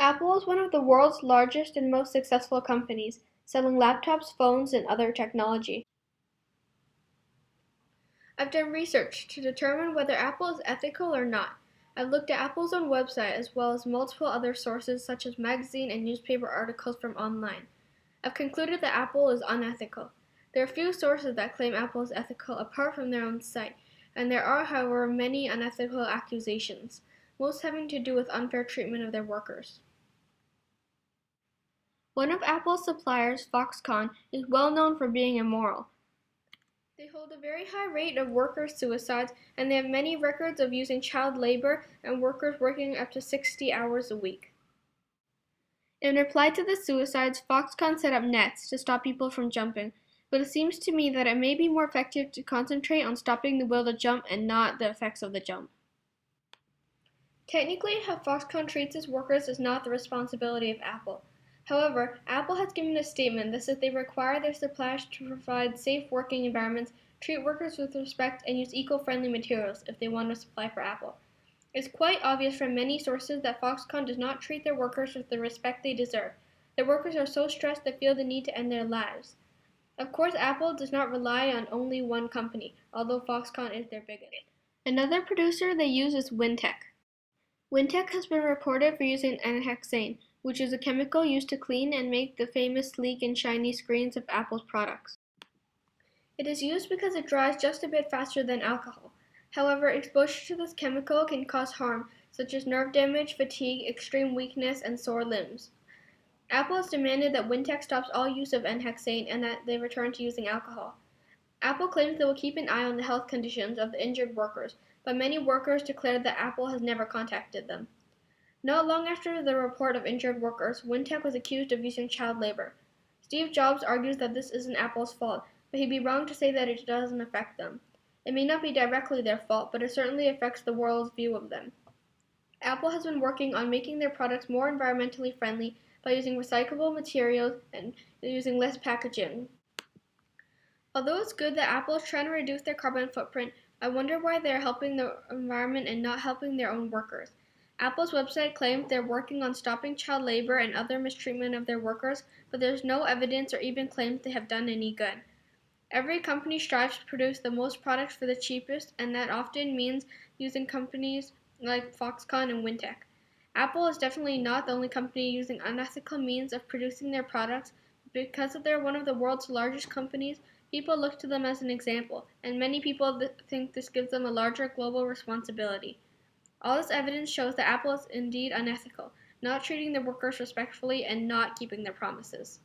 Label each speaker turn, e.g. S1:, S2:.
S1: Apple is one of the world's largest and most successful companies, selling laptops, phones, and other technology. I've done research to determine whether Apple is ethical or not. I've looked at Apple's own website as well as multiple other sources such as magazine and newspaper articles from online. I've concluded that Apple is unethical. There are few sources that claim Apple is ethical apart from their own site, and there are, however, many unethical accusations, most having to do with unfair treatment of their workers. One of Apple's suppliers, Foxconn, is well known for being immoral. They hold a very high rate of worker suicides, and they have many records of using child labor and workers working up to 60 hours a week. In reply to the suicides, Foxconn set up nets to stop people from jumping, but it seems to me that it may be more effective to concentrate on stopping the will to jump and not the effects of the jump. Technically, how Foxconn treats its workers is not the responsibility of Apple. However, Apple has given a statement that says they require their suppliers to provide safe working environments, treat workers with respect, and use eco-friendly materials if they want to supply for Apple. It's quite obvious from many sources that Foxconn does not treat their workers with the respect they deserve. Their workers are so stressed they feel the need to end their lives. Of course, Apple does not rely on only one company, although Foxconn is their biggest. Another producer they use is Wintec. Wintec has been reported for using N-hexane, which is a chemical used to clean and make the famous sleek and shiny screens of Apple's products. It is used because it dries just a bit faster than alcohol. However, exposure to this chemical can cause harm, such as nerve damage, fatigue, extreme weakness, and sore limbs. Apple has demanded that Wintec stops all use of N-hexane and that they return to using alcohol. Apple claims they will keep an eye on the health conditions of the injured workers, but many workers declared that Apple has never contacted them. Not long after the report of injured workers, Wintec was accused of using child labor. Steve Jobs argues that this isn't Apple's fault, but he'd be wrong to say that it doesn't affect them. It may not be directly their fault, but it certainly affects the world's view of them. Apple has been working on making their products more environmentally friendly by using recyclable materials and using less packaging. Although it's good that Apple is trying to reduce their carbon footprint, I wonder why they are helping the environment and not helping their own workers. Apple's website claims they're working on stopping child labor and other mistreatment of their workers, but there's no evidence or even claims they have done any good. Every company strives to produce the most products for the cheapest, and that often means using companies like Foxconn and Wintec. Apple is definitely not the only company using unethical means of producing their products. Because they're one of the world's largest companies, people look to them as an example, and many people think this gives them a larger global responsibility. All this evidence shows that Apple is indeed unethical, not treating their workers respectfully and not keeping their promises.